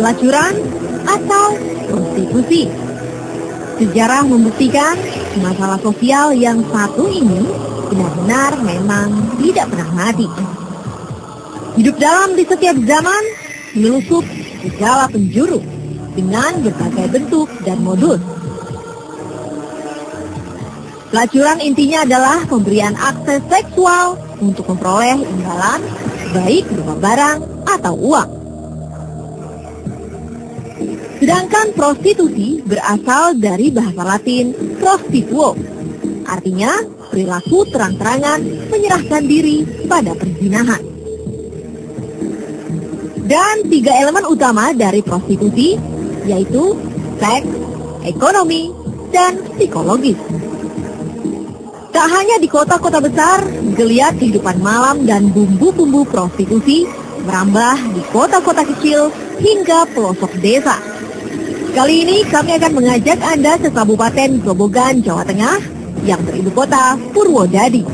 pelacuran, atau prostitusi. Sejarah membuktikan masalah sosial yang satu ini benar-benar memang tidak pernah mati. Hidup dalam di setiap zaman, menelusup segala penjuru dengan berbagai bentuk dan modus. Pelacuran intinya adalah pemberian akses seksual untuk memperoleh imbalan, baik berupa barang atau uang. Sedangkan prostitusi berasal dari bahasa Latin prostituo, artinya perilaku terang-terangan menyerahkan diri pada perzinahan. Dan 3 elemen utama dari prostitusi yaitu seks, ekonomi, dan psikologis. Tak hanya di kota-kota besar, geliat kehidupan malam dan bumbu-bumbu prostitusi merambah di kota-kota kecil hingga pelosok desa. Kali ini kami akan mengajak Anda ke Kabupaten Grobogan, Jawa Tengah yang beribu kota Purwodadi.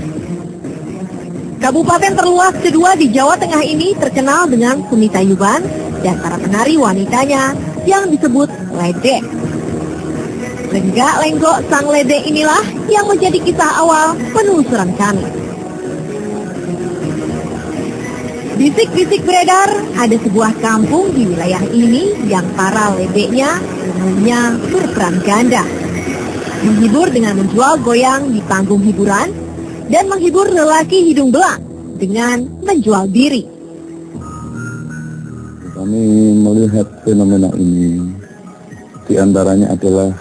Kabupaten terluas kedua di Jawa Tengah ini terkenal dengan seni tayuban dan para penari wanitanya yang disebut ledek. Lenggak-lenggok sang ledek inilah yang menjadi kisah awal penelusuran kami. Bisik-bisik beredar, ada sebuah kampung di wilayah ini yang para ledeknya umumnya berperan ganda. Menghibur dengan menjual goyang di panggung hiburan dan menghibur lelaki hidung belang dengan menjual diri. Kami melihat fenomena ini, diantaranya adalah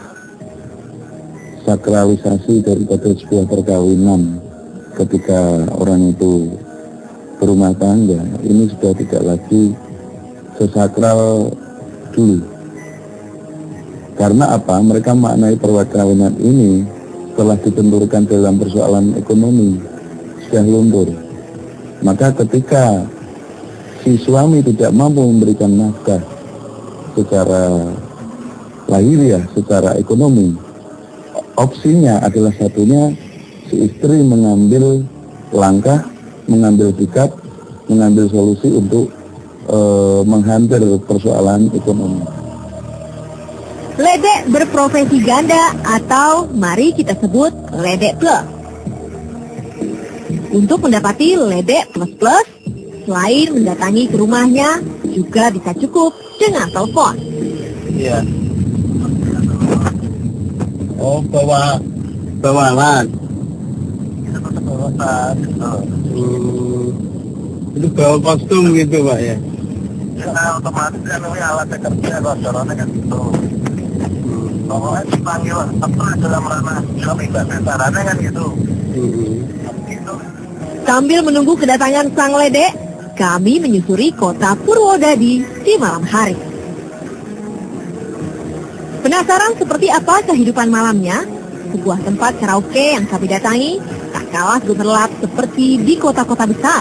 sakralisasi daripada sebuah perkawinan. Ketika orang itu berumah tangga, ini sudah tidak lagi sesakral dulu. Karena apa? Mereka maknai perkawinan ini setelah ditenturkan dalam persoalan ekonomi sudah luntur. Maka ketika si suami tidak mampu memberikan nafkah secara lahiriah, secara ekonomi, opsinya adalah satunya si istri mengambil langkah, mengambil sikap, mengambil solusi untuk menghantar persoalan ekonomi. Ledek berprofesi ganda atau mari kita sebut ledek plus. Untuk mendapati ledek plus-plus, selain mendatangi ke rumahnya, juga bisa cukup dengan telepon. Iya. Oh, bawa alat. Itu bawa kostum gitu, Pak, ya? Ya, otomatis kan ini alatnya kerja, kostorannya kan gitu. Pokoknya dipanggil apa dalam ranah kebebasan sarannya kan gitu. Gitu. Sambil menunggu kedatangan sang ledek, kami menyusuri kota Purwodadi di malam hari. Penasaran seperti apa kehidupan malamnya? Sebuah tempat karaoke yang kami datangi tak kalah gemerlap seperti di kota-kota besar.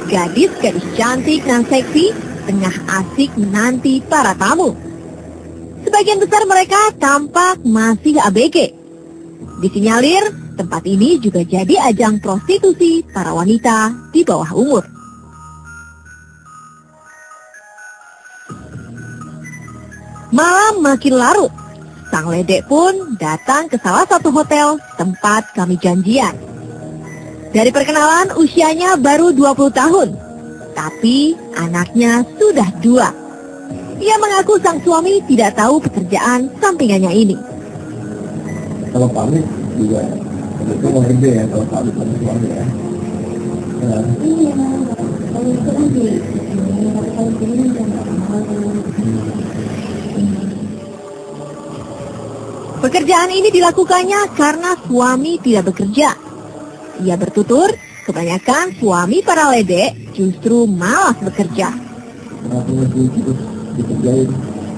Gadis-gadis cantik dan seksi tengah asik menanti para tamu. Sebagian besar mereka tampak masih ABG. Disinyalir, tempat ini juga jadi ajang prostitusi para wanita di bawah umur. Malam makin larut, sang ledek pun datang ke salah satu hotel tempat kami janjian. Dari perkenalan usianya baru 20 tahun, tapi anaknya sudah 2. Ia mengaku sang suami tidak tahu pekerjaan sampingannya ini. Kalau pamit juga, itu mau gede ya, kalau pamit sama suami ya. Iya, kalau itu kan Pekerjaan ini dilakukannya karena suami tidak bekerja. Ia bertutur, kebanyakan suami para ledek justru malas bekerja. Kenapa lagi terus dikerjain?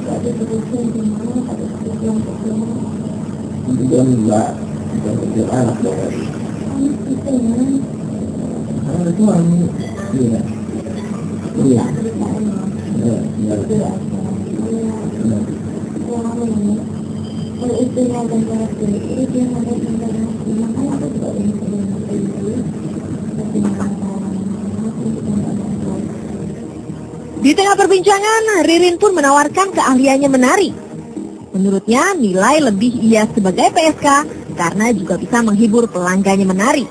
ada bekerja di mana, ada bekerja yang bekerja. Itu kan enggak kerja anak dong. Itu ya, Karena suami, iya. Iya. Iya. Iya. kalau istrinya dan para istri dia harus mencari makan atau juga ini tapi makan Di tengah perbincangan, Ririn pun menawarkan keahliannya menari. Menurutnya, nilai lebih ia sebagai PSK karena juga bisa menghibur pelanggannya menari.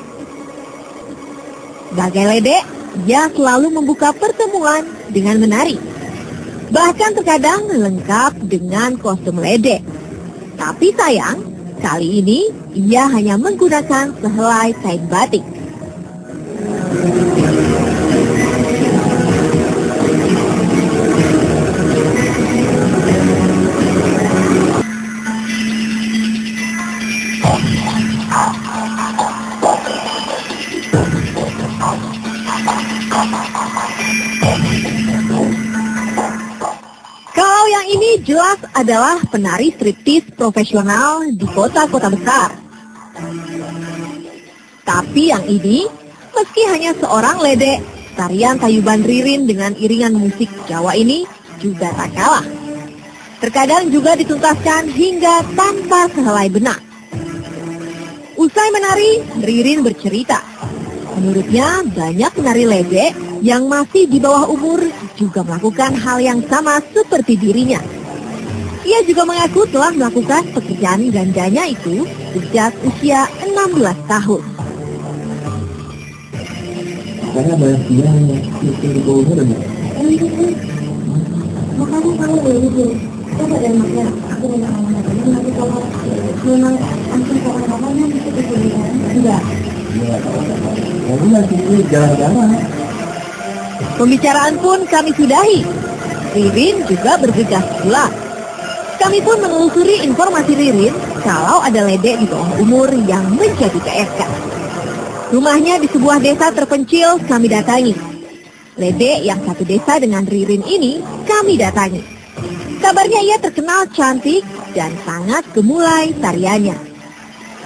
Sebagai ledek, ia selalu membuka pertemuan dengan menari. Bahkan terkadang lengkap dengan kostum ledek. Tapi sayang, kali ini ia hanya menggunakan sehelai kain batik. Kalau yang ini jelas adalah penari striptease profesional di kota-kota besar. Tapi yang ini, meski hanya seorang ledek, tarian tayuban Ririn dengan iringan musik Jawa ini juga tak kalah. Terkadang juga dituntaskan hingga tanpa sehelai benang. Usai menari, Ririn bercerita. Menurutnya banyak penari ledek yang masih di bawah umur juga melakukan hal yang sama seperti dirinya. Ia juga mengaku telah melakukan pekerjaan gandanya itu sejak usia 16 tahun. Karena banyak dia yang bikin di bawah umur ada. Makanya kalau begitu, coba deh makanya aku udah ngomong nanti kalau memang langsung kawan-kawannya bisa diberikan. Enggak. Kamu nanti jalan-jalan. Pembicaraan pun kami sudahi. Ririn juga bergegas pulang. Kami pun menelusuri informasi Ririn kalau ada ledek di bawah umur yang menjadi PSK. Rumahnya di sebuah desa terpencil kami datangi. Ledek yang satu desa dengan Ririn ini kami datangi. Kabarnya ia terkenal cantik dan sangat gemulai tariannya.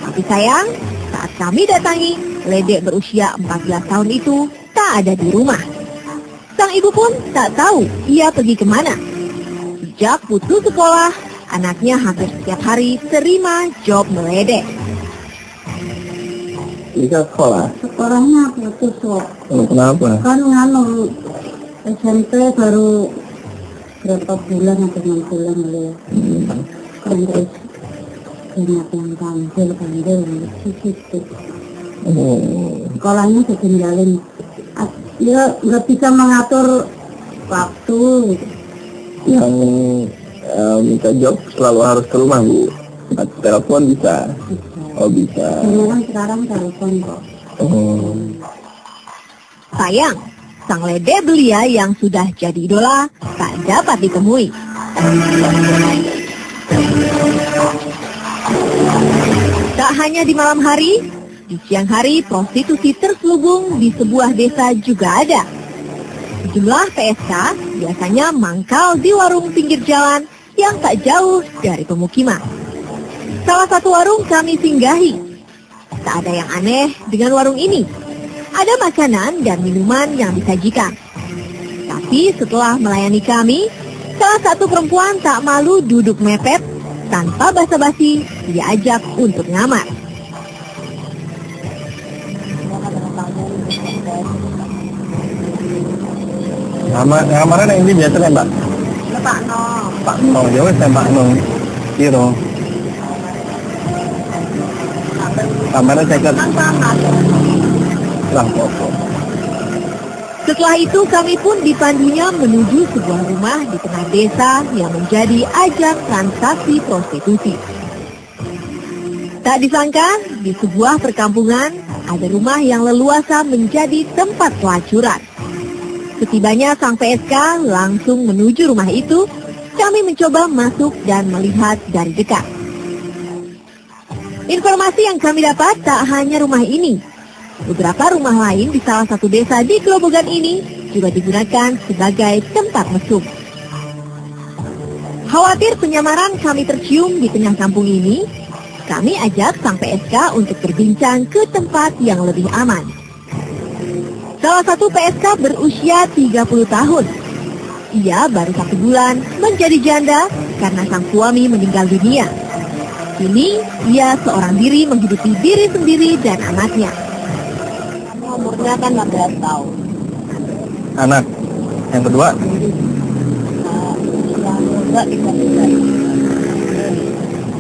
Tapi sayang, saat kami datangi, ledek berusia 14 tahun itu tak ada di rumah. Sang ibu pun tak tahu ia pergi kemana. Sejak putus sekolah, anaknya hampir setiap hari terima job meledek. Bisa sekolah. Sekolahnya putus kok. Kenapa? Kan SMP baru berapa bulan atau 6 bulan ya. Kan terus banyak yang panggil gitu. Sekolahnya ditinggalin. Ya nggak bisa mengatur waktu. Yang minta job selalu harus ke rumah, Bu. Telepon bisa. Oh bisa. Memang sekarang telepon kok. Sayang, sang ledek belia yang sudah jadi idola tak dapat ditemui. Tak hanya di malam hari, di siang hari prostitusi terselubung di sebuah desa juga ada. Sejumlah PSK biasanya mangkal di warung pinggir jalan yang tak jauh dari pemukiman. Salah satu warung kami singgahi. Tak ada yang aneh dengan warung ini. Ada makanan dan minuman yang disajikan. Tapi setelah melayani kami, salah satu perempuan tak malu duduk mepet, tanpa basa-basi diajak untuk ngamar. Ngamaran yang ini biasanya Mbak? Pak No. Pak No, jauh saya Pak No. Kiro. Kamarnya saya ke Lang Pokok. Setelah itu kami pun dipandunya menuju sebuah rumah di tengah desa yang menjadi ajang transaksi prostitusi. Tak disangka, di sebuah perkampungan ada rumah yang leluasa menjadi tempat pelacuran. Setibanya sang PSK langsung menuju rumah itu, kami mencoba masuk dan melihat dari dekat. Informasi yang kami dapat tak hanya rumah ini. Beberapa rumah lain di salah satu desa di Grobogan ini juga digunakan sebagai tempat mesum. Khawatir penyamaran kami tercium di tengah kampung ini, kami ajak sang PSK untuk berbincang ke tempat yang lebih aman. Salah satu PSK berusia 30 tahun. Ia baru 1 bulan menjadi janda karena sang suami meninggal dunia. Kini ia seorang diri menghidupi diri sendiri dan anaknya. Umurnya kan 16 tahun. Anak yang kedua Enggak, tiga.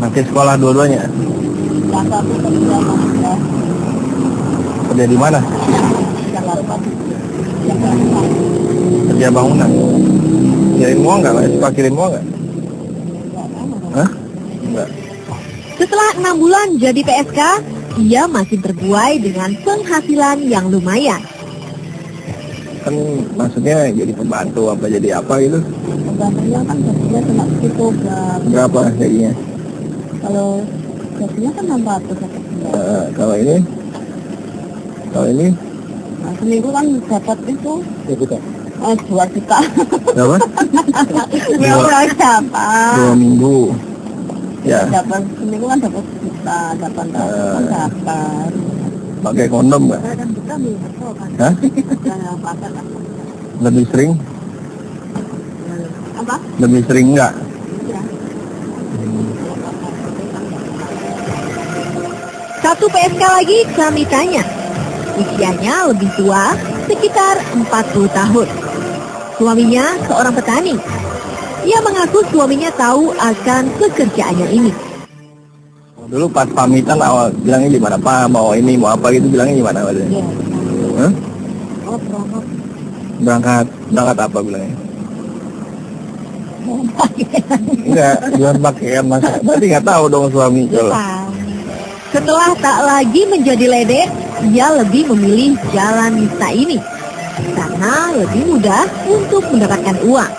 Masih sekolah dua-duanya? Yang satu kerja mana? Kerja di mana? Jakarta. Kerja bangunan. Kirim uang nggak? Suka kirim uang nggak? Hah? Enggak. Setelah 6 bulan jadi PSK, ia masih terbuai dengan penghasilan yang lumayan. Kan maksudnya jadi pembantu apa jadi apa gitu? Pembantunya kan gajinya cuma segitu. Berapa gajinya? Kalau gajinya kan 600 satu bulan. Kalau ini? Nah, seminggu kan dapat itu 2 juta. 2 juta. Berapa? Berapa siapa? 2 minggu. Ya. Dapat seminggu kan dapat 1 juta, 800 kan dapat. Pakai kondom nggak? Kan kita betul kan. Hah? Jangan pakai lah. Lebih sering? Apa? Lebih sering nggak? Ya. Satu PSK lagi kami tanya. Usianya lebih tua, sekitar 40 tahun. Suaminya seorang petani. Ia mengaku suaminya tahu akan pekerjaannya ini. Dulu pas pamitan awal bilangnya gimana? Pak mau ini mau apa gitu bilangnya gimana? Iya. Hah? Oh, berangkat. Berangkat apa bilangnya? Enggak, jual pakaian masa. Berarti nggak tahu dong suami kalau. Setelah tak lagi menjadi ledek, ia lebih memilih jalan nista ini karena lebih mudah untuk mendapatkan uang.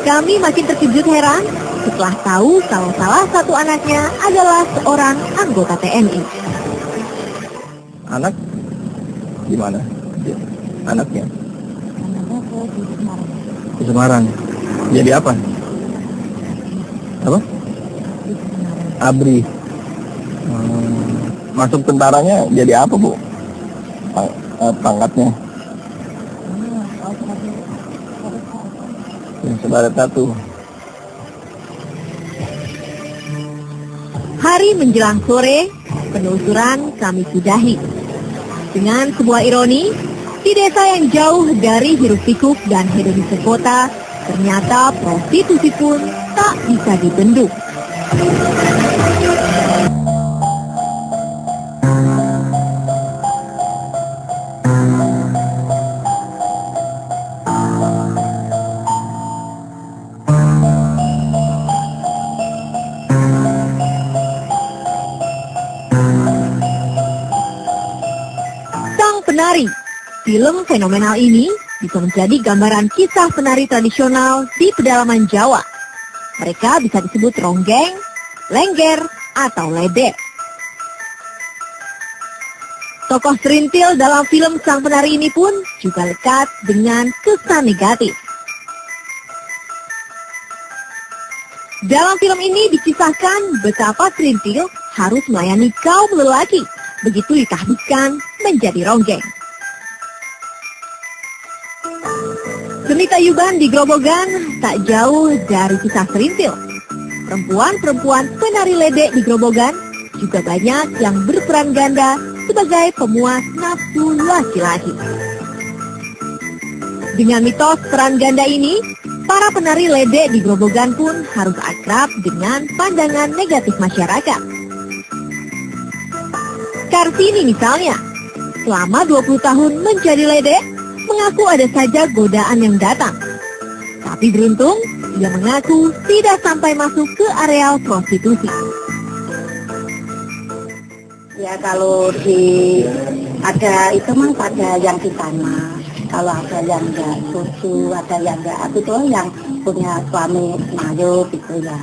Kami makin terkejut heran setelah tahu kalau salah satu anaknya adalah seorang anggota TNI. Anak gimana? Anaknya? Anaknya ke di Semarang. Di Semarang. Jadi apa? Apa? Abri. Masuk tentaranya jadi apa, Bu? Pangkatnya? Sebarat satu. Hari menjelang sore, penelusuran kami sudahi. Dengan sebuah ironi, di desa yang jauh dari hiruk-pikuk dan hedonisme kota, ternyata prostitusi pun tak bisa dibendung. Sang Penari, film fenomenal ini bisa menjadi gambaran kisah penari tradisional di pedalaman Jawa. Mereka bisa disebut ronggeng, lengger, atau ledek. Tokoh serintil dalam film Sang Penari ini pun juga lekat dengan kesan negatif. Dalam film ini dikisahkan betapa serintil harus melayani kaum lelaki, begitu ditahbiskan menjadi ronggeng. Seni tayuban di Grobogan tak jauh dari kisah serintil. Perempuan-perempuan penari ledek di Grobogan juga banyak yang berperan ganda sebagai pemuas nafsu laki-laki. Dengan mitos peran ganda ini, para penari ledek di Grobogan pun harus akrab dengan pandangan negatif masyarakat. Kartini misalnya, selama 20 tahun menjadi ledek, mengaku ada saja godaan yang datang. Tapi beruntung, ia mengaku tidak sampai masuk ke areal prostitusi. Ya kalau ada itu mah pada yang di tanah. Kalau ada yang enggak susu, ada yang enggak itu tuh yang punya suami mayo gitu ya.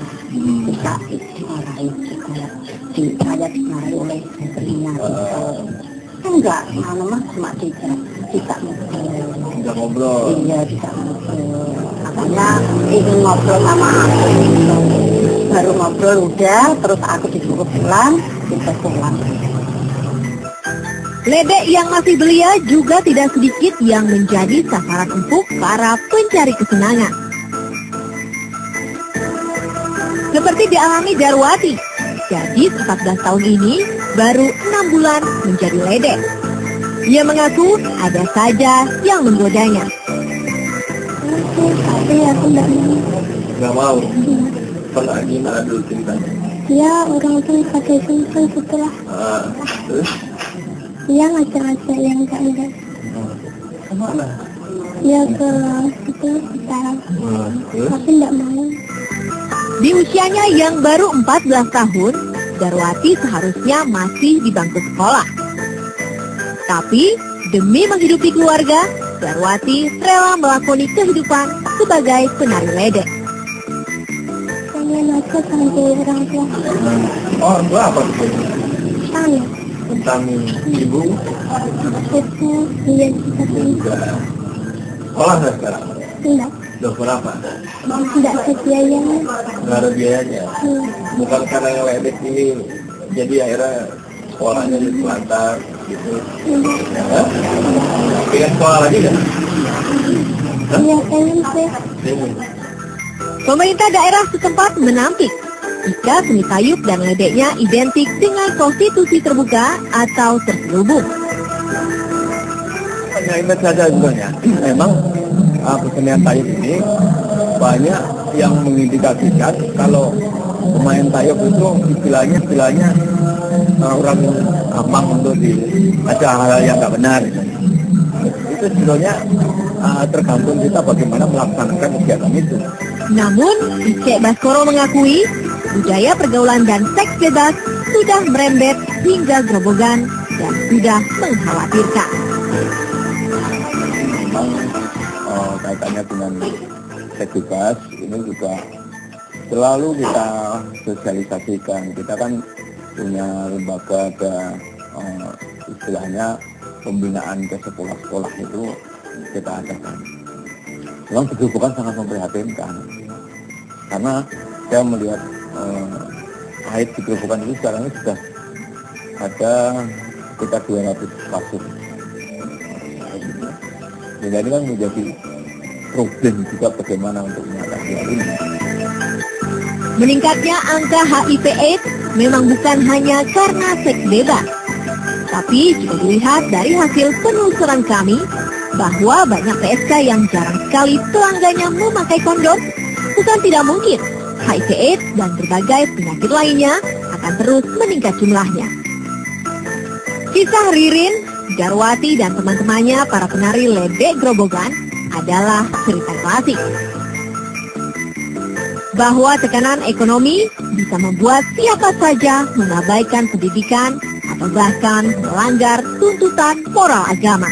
Bisa dimarahin gitu ya. Saya dimarahin oleh istrinya gitu. Enggak, mah cuma tidak ngobrol. Iya, tidak ngobrol. Makanya ingin ngobrol sama aku gitu. Baru ngobrol udah, terus aku disuruh pulang, kita pulang. Ledek yang masih belia juga tidak sedikit yang menjadi sasaran empuk para pencari kesenangan. Seperti dialami Darwati, gadis 14 tahun ini baru 6 bulan menjadi ledek. Ia mengaku ada saja yang menggodanya. sih, tapi aku nggak mau. Nggak mau. Pernah gimana dulu ceritanya? Ya orang tuh pakai susu setelah Terus? dia ngajak-ngajak yang enggak. Kemana? Ya ke itu kita, Terus? tapi nggak mau. Di usianya yang baru 14 tahun, Darwati seharusnya masih di bangku sekolah. Tapi demi menghidupi keluarga, Darwati rela melakoni kehidupan sebagai penari ledek. Pengen aja sampai orang tua. Oh, orang tua apa tuh? Sana, Tentang ibu maksudnya dia kita juga. Sekolah nggak sekarang? tidak, Udah berapa? tidak ada biayanya. Nggak ada biayanya. Hmm. Bukan karena yang ledek ini, jadi akhirnya sekolahnya di Selatan gitu. Hah? Pengen sekolah lagi nggak? Iya pengen sih. Pengen. Pemerintah daerah setempat menampik jika seni tayub dan ledeknya identik dengan prostitusi terbuka atau terselubung. Hanya ingat saja sebenarnya, memang kesenian tayub ini banyak yang mengindikasikan kalau pemain tayub itu istilahnya orang gampang untuk ada hal-hal yang nggak benar. Itu sebenarnya tergantung kita bagaimana melaksanakan kegiatan itu. Namun, Icek Baskoro mengakui budaya pergaulan dan seks bebas sudah merembet hingga Grobogan dan sudah mengkhawatirkan. Memang kaitannya dengan seks bebas ini juga selalu kita sosialisasikan. Kita kan punya lembaga, ada istilahnya pembinaan ke sekolah-sekolah itu kita adakan. Memang Grobogan sangat memprihatinkan karena saya melihat haid di Grobogan itu sekarang ini sudah ada sekitar 200 kasus. Sehingga ini kan menjadi problem juga bagaimana untuk mengatasi hal ini. Meningkatnya angka HIV/AIDS memang bukan hanya karena seks bebas, tapi jika dilihat dari hasil penelusuran kami bahwa banyak PSK yang jarang sekali pelanggannya memakai kondom, bukan tidak mungkin HIV/AIDS dan berbagai penyakit lainnya akan terus meningkat jumlahnya. Kisah Ririn, Darwati dan teman-temannya para penari ledek Grobogan adalah cerita klasik. Bahwa tekanan ekonomi bisa membuat siapa saja mengabaikan pendidikan atau bahkan melanggar tuntutan moral agama.